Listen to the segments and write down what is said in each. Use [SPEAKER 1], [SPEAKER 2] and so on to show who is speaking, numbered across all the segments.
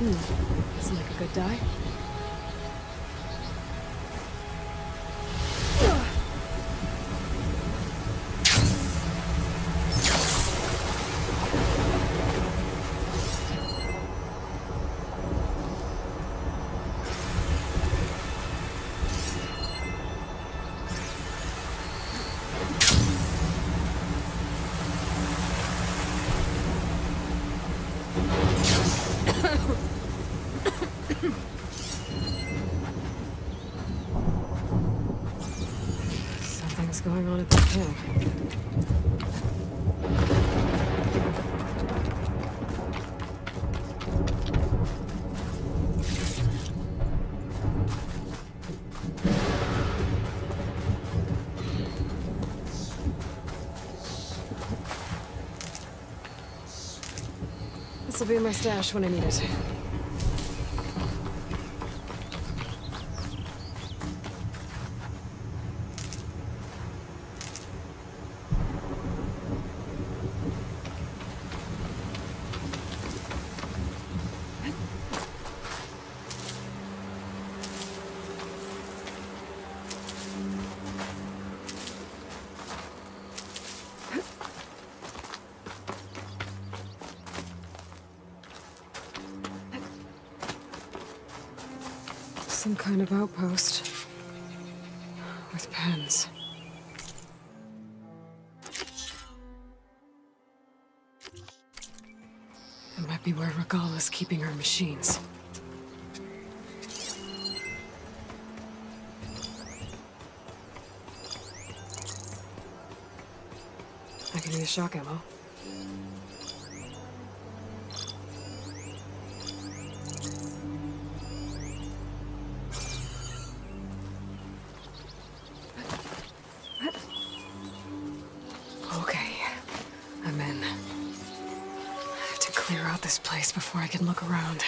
[SPEAKER 1] Seems like a good die. Something's going on at the camp. This'll be my stash when I need it. Some kind of outpost. With pens. It might be where Regala's keeping her machines. I can use shock ammo. Okay, I'm in. I have to clear out this place before I can look around.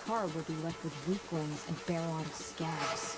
[SPEAKER 2] car will be left with weak limbs and bare-armed scabs.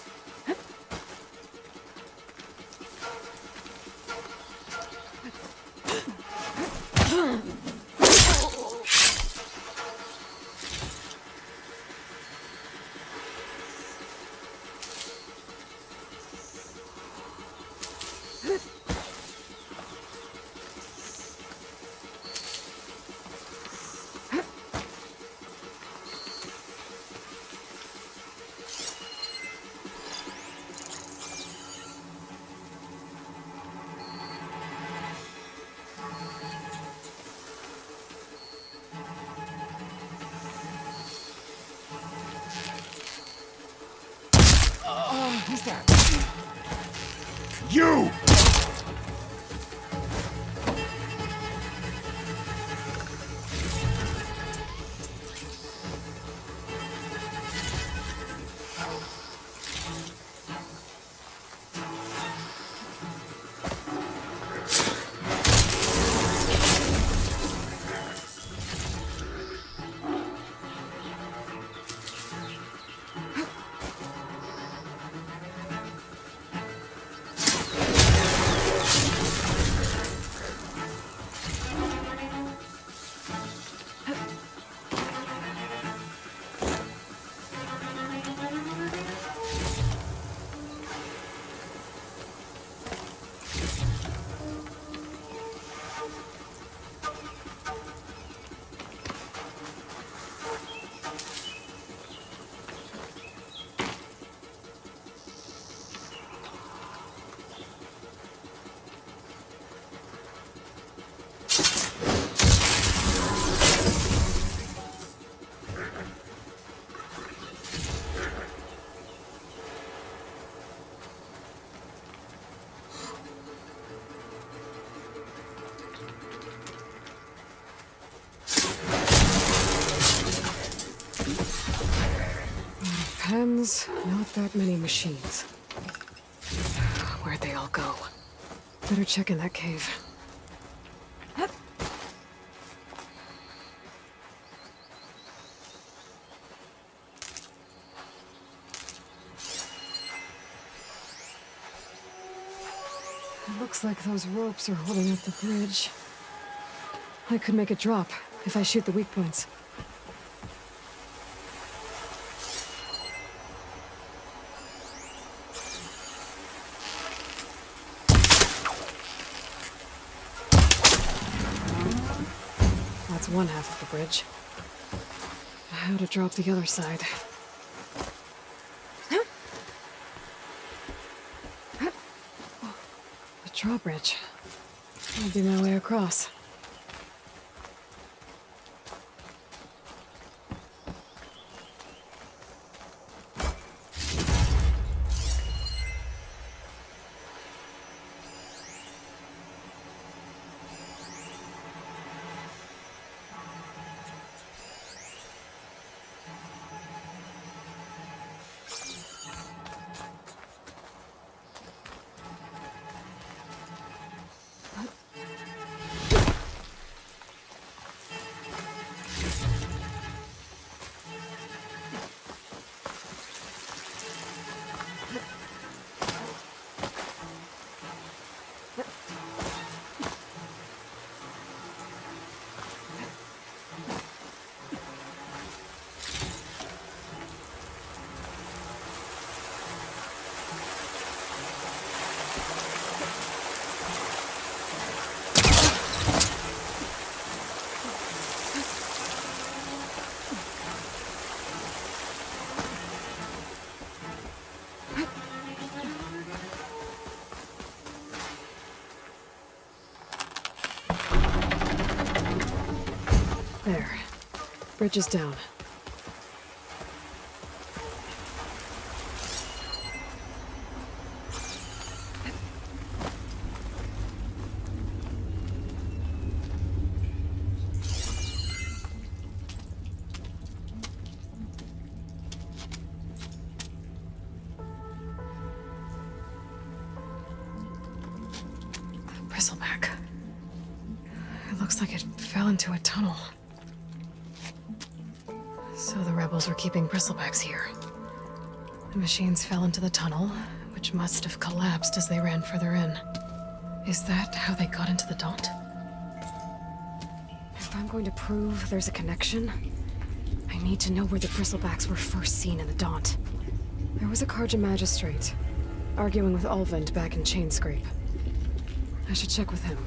[SPEAKER 2] Who's there?
[SPEAKER 3] You!
[SPEAKER 1] Pens, not that many machines. Where'd they all go? Better check in that cave. It looks like those ropes are holding up the bridge. I could make it drop if I shoot the weak points. That's one half of the bridge. How to drop the other side? The drawbridge. That'll be my way across. There. Bridge is down. Bristleback. It looks like it fell into a tunnel. So the rebels were keeping Bristlebacks here. The machines fell into the tunnel, which must have collapsed as they ran further in. Is that how they got into the Daunt? If I'm going to prove there's a connection, I need to know where the Bristlebacks were first seen in the Daunt. There was a Carja Magistrate, arguing with Ulvund back in Chainscrape. I should check with him.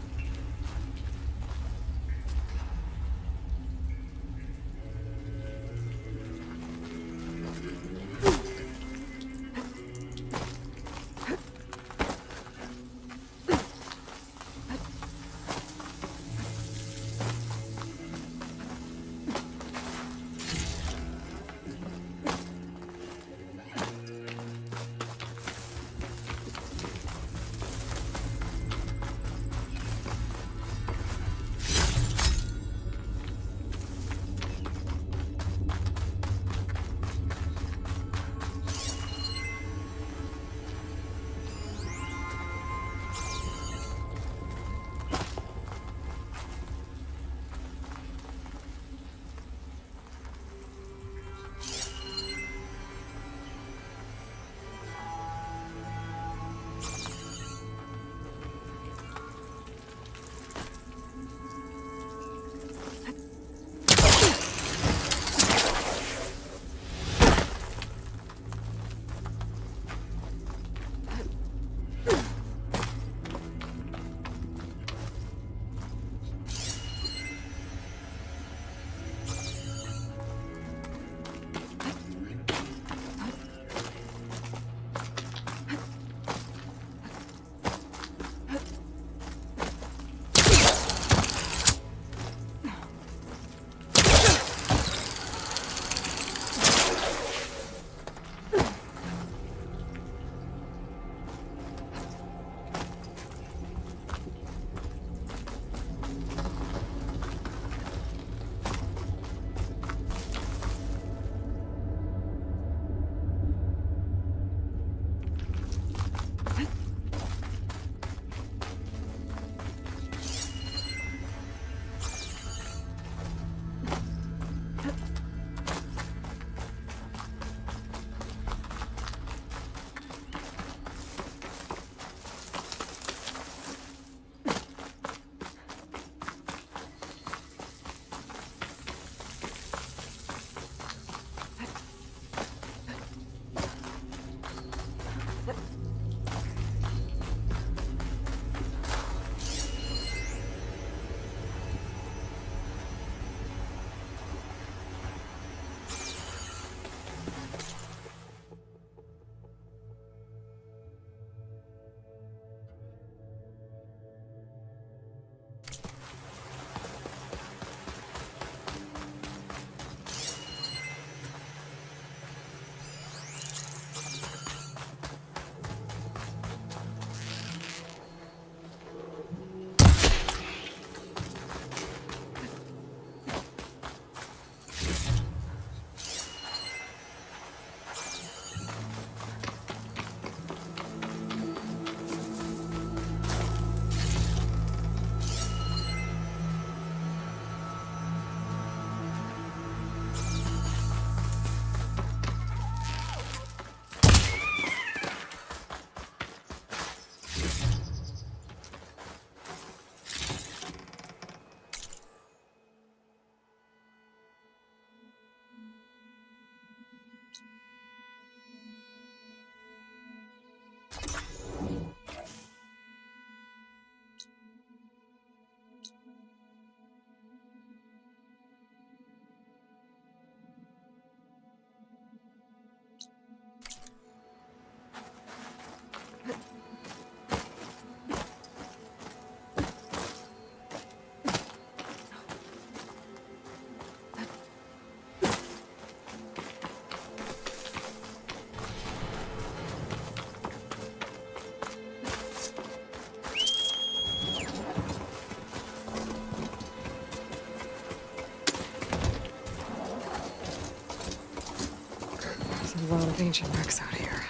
[SPEAKER 1] A lot of ancient wrecks out here.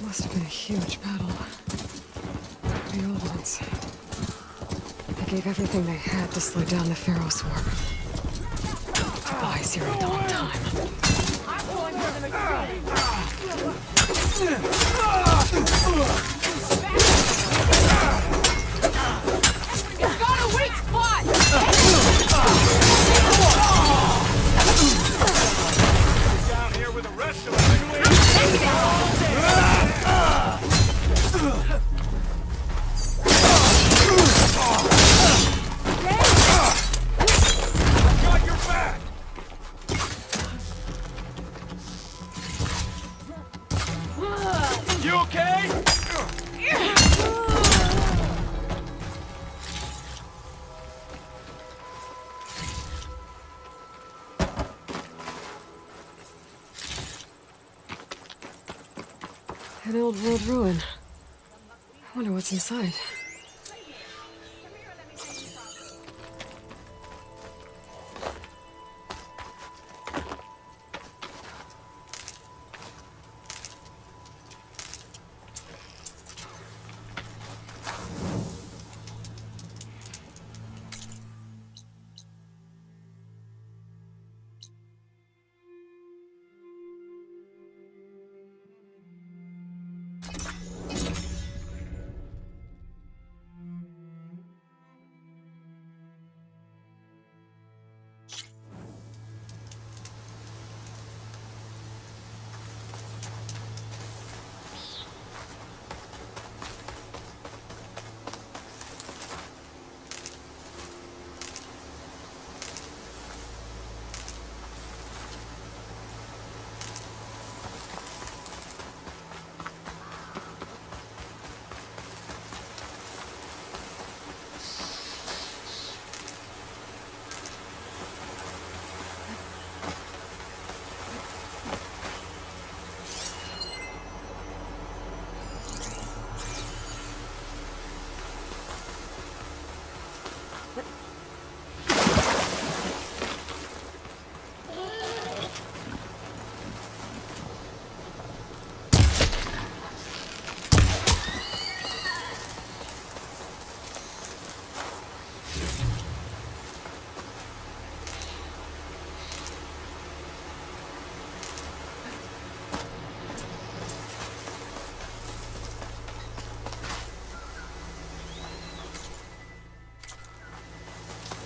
[SPEAKER 1] Must have been a huge battle. The old ones. They gave everything they had to slow down the Pharaoh swarm. Goodbye. Zero Dawn time.
[SPEAKER 3] I'm going for the machine. It's got a weak spot!
[SPEAKER 4] Down here with the rest of us. Got your back. You okay?
[SPEAKER 1] An old world ruin. I wonder what's inside.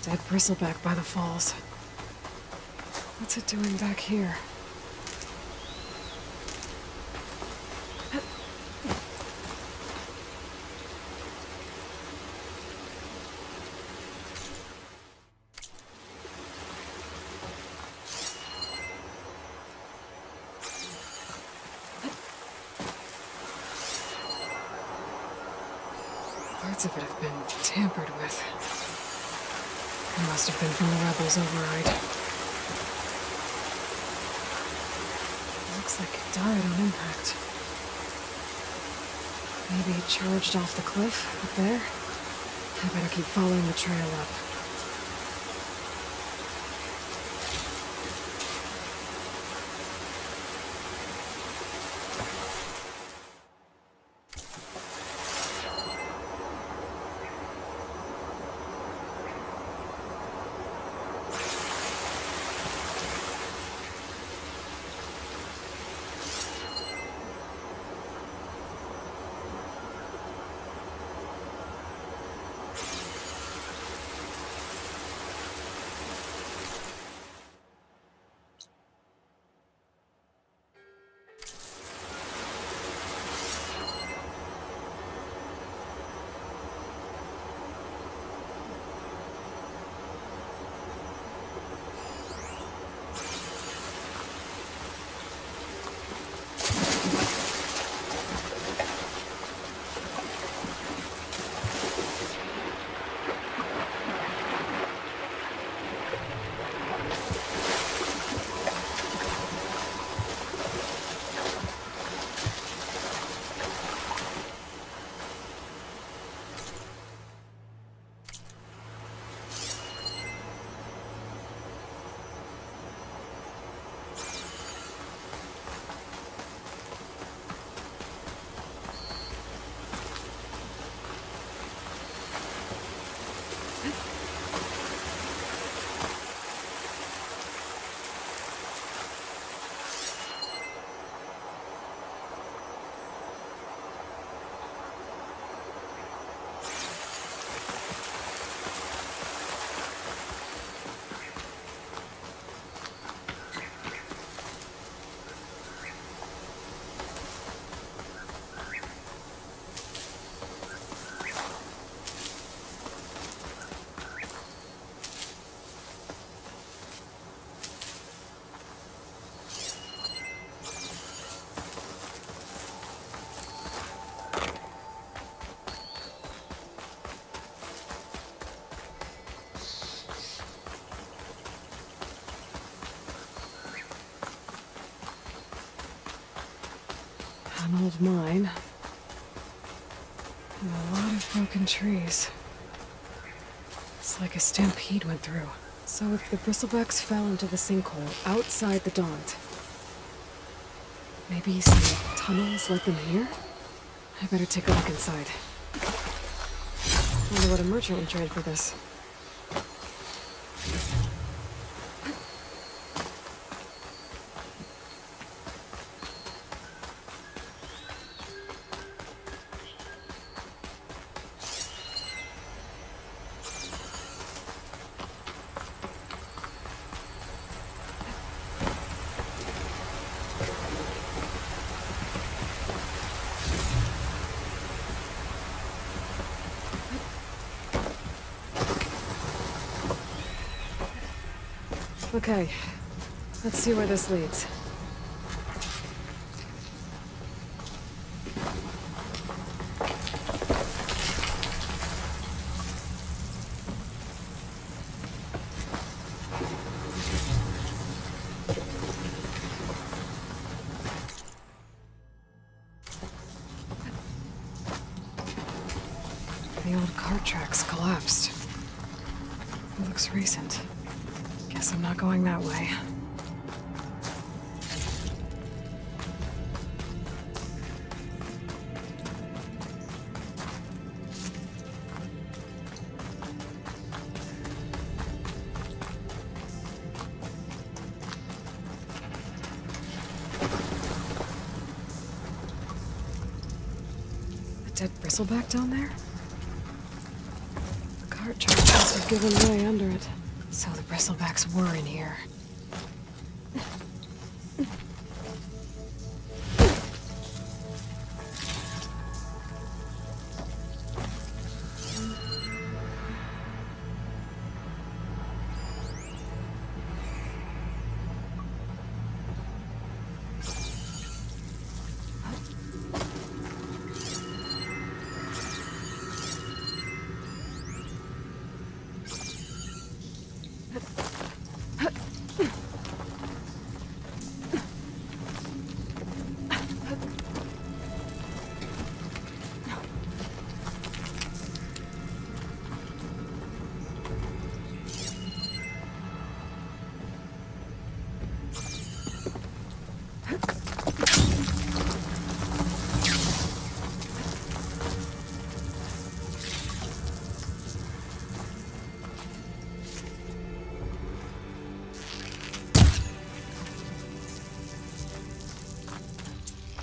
[SPEAKER 1] Dead bristleback by the falls. What's it doing back here? Parts of it have been tampered with. It must have been from the rebels' override. Looks like it died on impact. Maybe it charged off the cliff up there. I better keep following the trail up. An old mine. And a lot of broken trees. It's like a stampede went through. So if the Bristlebacks fell into the sinkhole outside the Daunt, maybe some tunnels led them here? I better take a look inside. Wonder what a merchant would trade for this. Okay, let's see where this leads. The old cart tracks collapsed. It looks recent. Guess I'm not going that way. A dead bristleback down there? The cart tracks must have given way under it. So the Bristlebacks were in here.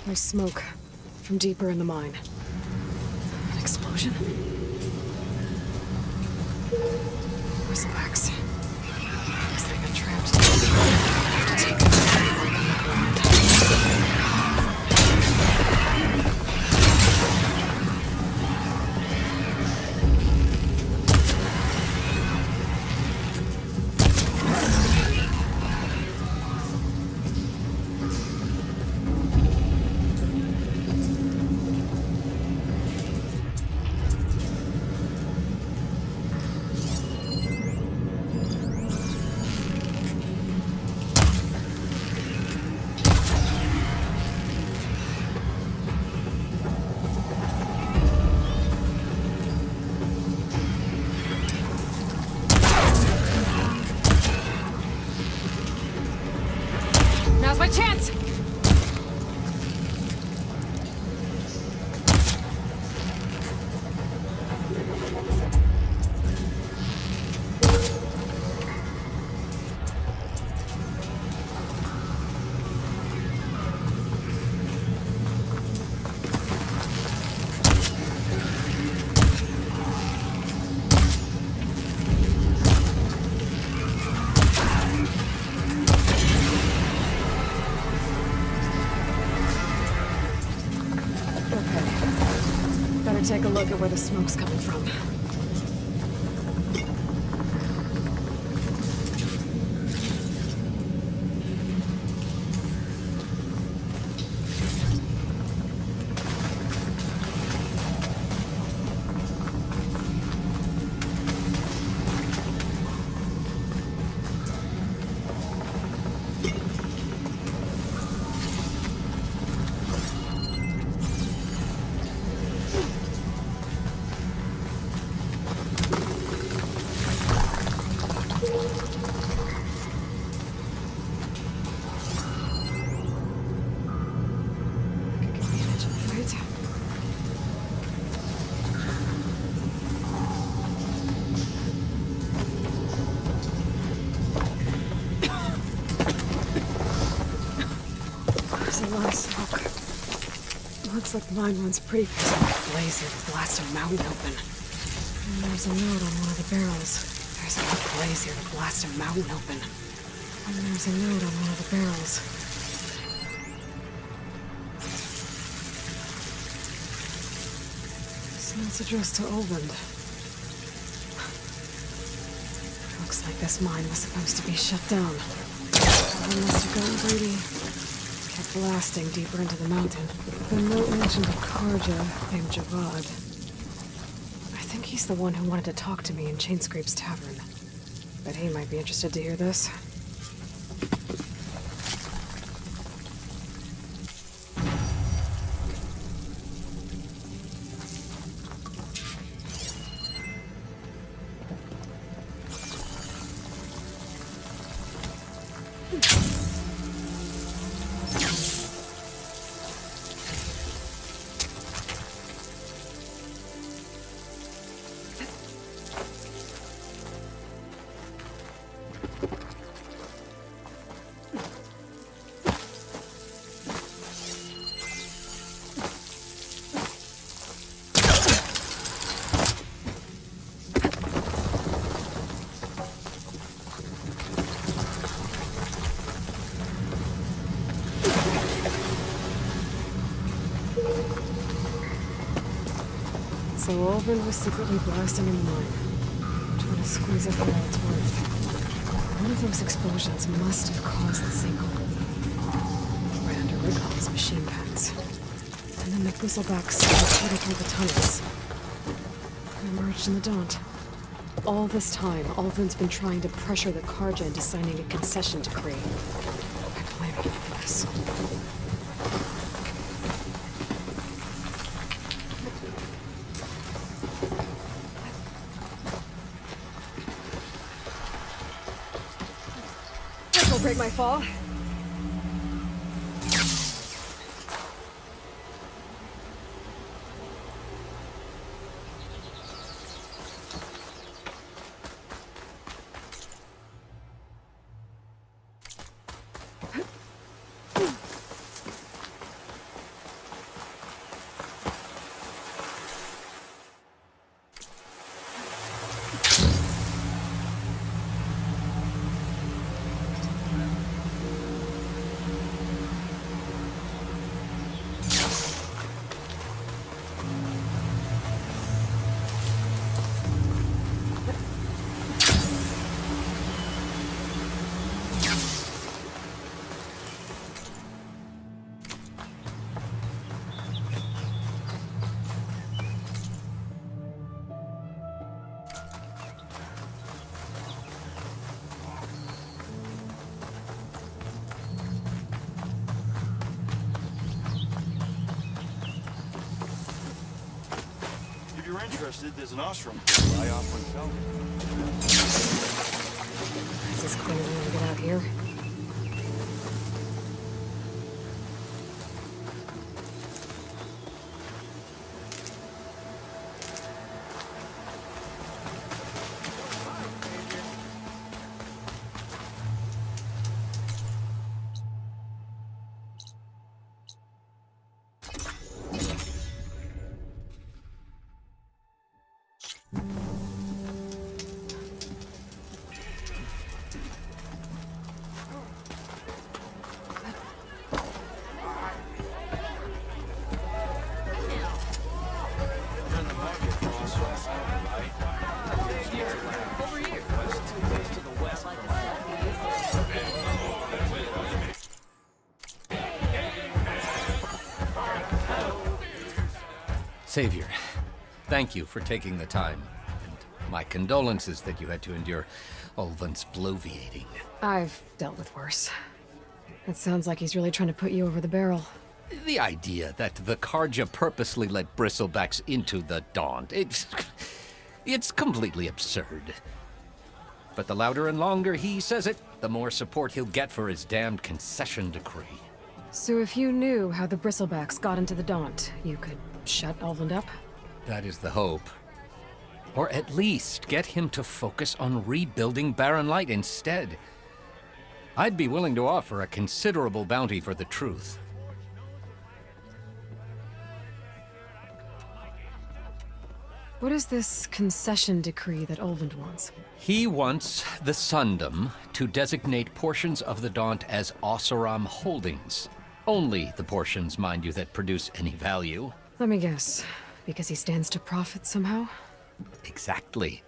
[SPEAKER 1] There's smoke from deeper in the mine. An explosion? Bristlebacks. Guess they got trapped. I have to take them before I can look around. Now's my chance! Take a look at where the smoke's coming from. this look? Looks like mine runs pretty fast. A blaze here to blast a mountain open. And there's a note on one of the barrels. There's a blaze here to blast a mountain open. And there's a note on one of the barrels. This note's addressed to Olvend. Looks like this mine was supposed to be shut down. Someone must have gotten greedy. Kept blasting deeper into the mountain. The note mentioned a Carja named Javad. I think he's the one who wanted to talk to me in Chainscrape's tavern. Bet he might be interested to hear this. So Olvend was secretly blasting in the mine, trying to squeeze it for all it's worth. One of those explosions must have caused the sinkhole. Right under Rickhoff's machine packs. And then the Bristlebacks retreated through the tunnels. And emerged in the Daunt. All this time, Olvend's been trying to pressure the Carja into signing a concession decree. I blame him for this. This'll break my fall.
[SPEAKER 4] If you're interested, there's an ashram I often tell.
[SPEAKER 1] Is this clear when we get out here?
[SPEAKER 5] Savior, thank you for taking the time, and my condolences that you had to endure Olvend's bloviating.
[SPEAKER 1] I've dealt with worse. It sounds like he's really trying to put you over the barrel.
[SPEAKER 5] The idea that the Carja purposely let Bristlebacks into the Daunt, it's completely absurd. But the louder and longer he says it, the more support he'll get for his damned concession decree.
[SPEAKER 1] So if you knew how the Bristlebacks got into the Daunt, you could shut Olvend up?
[SPEAKER 5] That is the hope. Or at least get him to focus on rebuilding Barren Light instead. I'd be willing to offer a considerable bounty for the truth.
[SPEAKER 1] What is this concession decree that Olvend wants?
[SPEAKER 5] He wants the Sundom to designate portions of the Daunt as Oseram holdings. Only the portions, mind you, that produce any value.
[SPEAKER 1] Let me guess. Because he stands to profit somehow?
[SPEAKER 5] Exactly.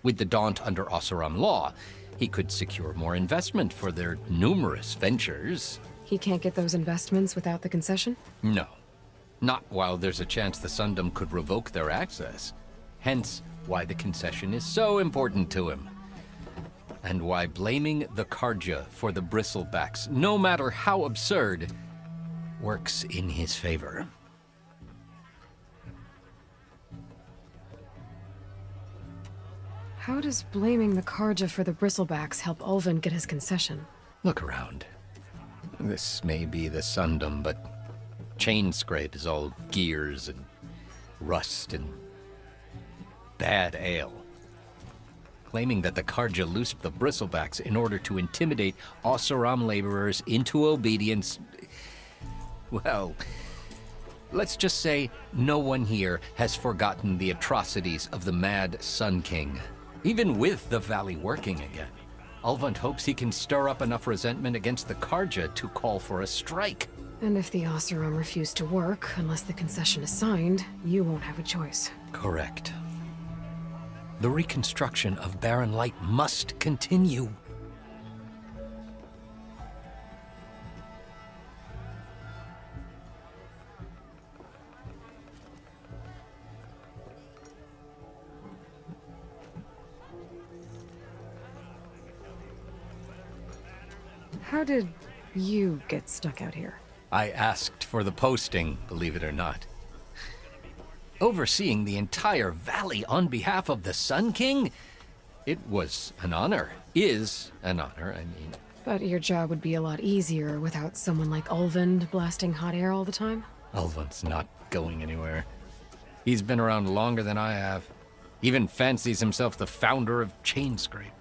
[SPEAKER 5] With the Daunt under Oseram law, he could secure more investment for their numerous ventures.
[SPEAKER 1] He can't get those investments without the concession?
[SPEAKER 5] No. Not while there's a chance the Sundom could revoke their access. Hence, why the concession is so important to him. And why blaming the Carja for the Bristlebacks, no matter how absurd, works in his favor.
[SPEAKER 1] How does blaming the Carja for the Bristlebacks help Olvend get his concession?
[SPEAKER 5] Look around. This may be the Sundom, but Chainscrape is all gears and rust and bad ale. Claiming that the Carja loosed the Bristlebacks in order to intimidate Oseram laborers into obedience. Well, let's just say no one here has forgotten the atrocities of the Mad Sun King. Even with the Valley working again, Olvend hopes he can stir up enough resentment against the Carja to call for a strike.
[SPEAKER 1] And if the Oseram refuse to work, unless the concession is signed, you won't have a choice.
[SPEAKER 5] Correct. The reconstruction of Barren Light must continue.
[SPEAKER 1] How did you get stuck out here?
[SPEAKER 5] I asked for the posting, believe it or not. Overseeing the entire valley on behalf of the Sun King? It was an honor. Is an honor, I mean.
[SPEAKER 1] But your job would be a lot easier without someone like Olvend blasting hot air all the time?
[SPEAKER 5] Olvend's not going anywhere. He's been around longer than I have. Even fancies himself the founder of Chainscrape.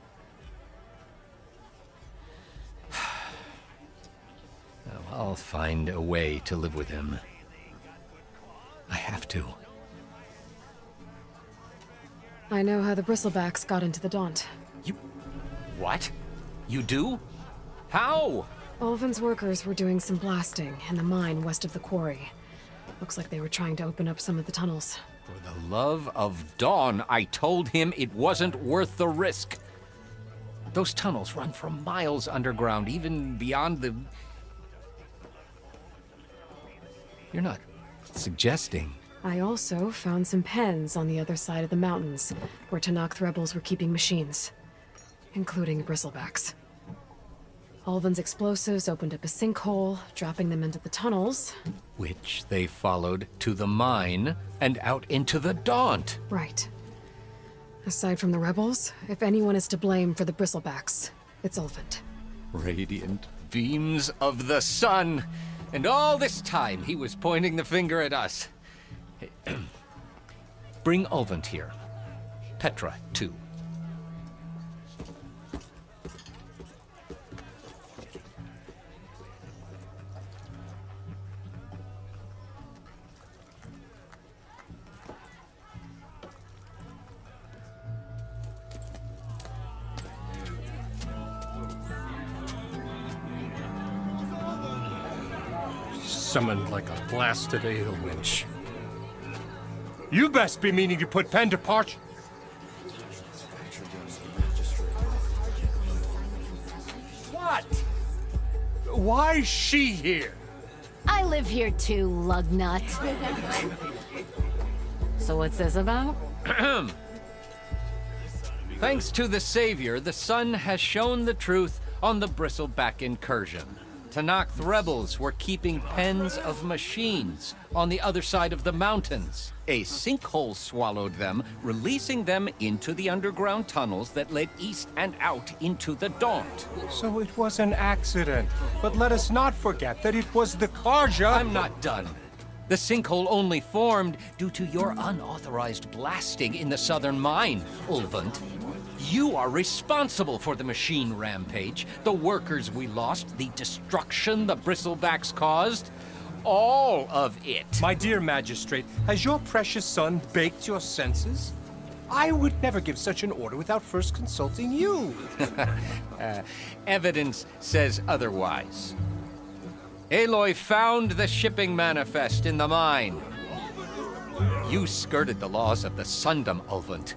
[SPEAKER 5] I'll find a way to live with him. I have to.
[SPEAKER 1] I know how the Bristlebacks got into the Daunt.
[SPEAKER 5] You... what? You do? How?
[SPEAKER 1] Olvend's workers were doing some blasting in the mine west of the quarry. Looks like they were trying to open up some of the tunnels.
[SPEAKER 5] For the love of Dawn, I told him it wasn't worth the risk. Those tunnels run for miles underground, even beyond the... You're not suggesting...
[SPEAKER 1] I also found some pens on the other side of the mountains, where Tanakh rebels were keeping machines, including Bristlebacks. Olvend's explosives opened up a sinkhole, dropping them into the tunnels.
[SPEAKER 5] Which they followed to the mine and out into the Daunt.
[SPEAKER 1] Right. Aside from the rebels, if anyone is to blame for the Bristlebacks, it's Olvend.
[SPEAKER 5] Radiant beams of the sun! And all this time he was pointing the finger at us. Bring Olvend here. Petra, too.
[SPEAKER 6] Summoned like a blasted ale winch. You best be meaning to put pen to parch. What? Why's she here?
[SPEAKER 2] I live here too, lugnut. So what's this about?
[SPEAKER 5] Thanks to the Savior, the sun has shown the truth on the Bristleback incursion. Tanakh rebels were keeping pens of machines on the other side of the mountains. A sinkhole swallowed them, releasing them into the underground tunnels that led east and out into the Daunt.
[SPEAKER 6] So it was an accident. But let us not forget that it was the Carja.
[SPEAKER 5] I'm not done. The sinkhole only formed due to your unauthorized blasting in the southern mine, Olvend. You are responsible for the machine rampage, the workers we lost, the destruction the Bristlebacks caused. all of it.
[SPEAKER 6] My dear Magistrate, has your precious son baked your senses? I would never give such an order without first consulting you.
[SPEAKER 5] Evidence says otherwise. Aloy found the shipping manifest in the mine. You skirted the laws of the Sundom, Ulvund.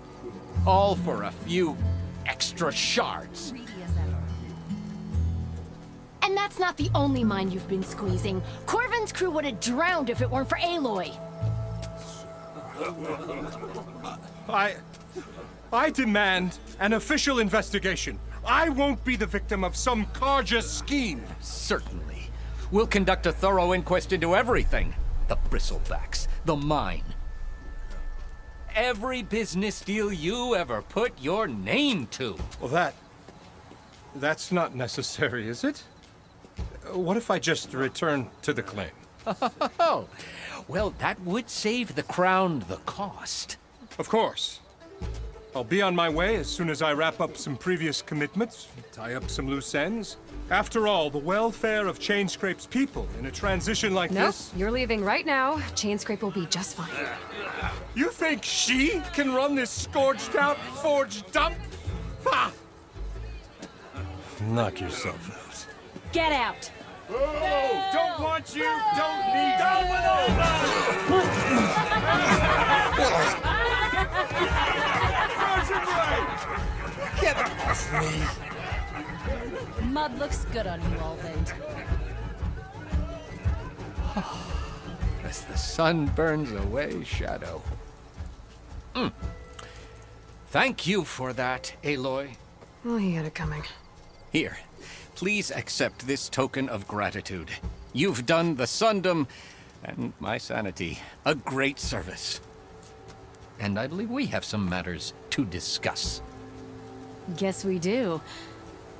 [SPEAKER 5] All for a few extra shards.
[SPEAKER 7] And that's not the only mine you've been squeezing. Corvin's crew would have drowned if it weren't for Aloy.
[SPEAKER 6] I demand an official investigation. I won't be the victim of some Carja scheme.
[SPEAKER 5] Certainly. We'll conduct a thorough inquest into everything. The Bristlebacks, the mine. Every business deal you ever put your name to.
[SPEAKER 6] Well, that's not necessary, is it? What if I just return to the claim?
[SPEAKER 5] Oh, well, that would save the Crown the cost.
[SPEAKER 6] Of course. I'll be on my way as soon as I wrap up some previous commitments, tie up some loose ends. After all, the welfare of Chainscrape's people in a transition like
[SPEAKER 1] Nope,
[SPEAKER 6] this...
[SPEAKER 1] you're leaving right now. Chainscrape will be just fine.
[SPEAKER 6] You think she can run this scorched-out forged dump? Ha! Knock yourself out.
[SPEAKER 7] Get out.
[SPEAKER 4] Oh, don't want you, don't need
[SPEAKER 6] Get off me!
[SPEAKER 7] Mud looks good on you, Alvin.
[SPEAKER 5] As the sun burns away shadow. Thank you for that, Aloy.
[SPEAKER 1] Oh, he had it coming.
[SPEAKER 5] Here, please accept this token of gratitude. You've done the Sundom and my sanity a great service. And I believe we have some matters to discuss.
[SPEAKER 7] Guess we do.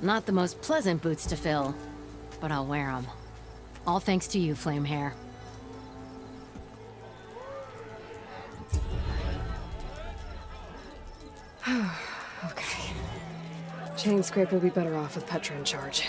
[SPEAKER 7] Not the most pleasant boots to fill, but I'll wear them. All thanks to you, Flamehair.
[SPEAKER 1] Okay. Chainscrape will be better off with Petra in charge.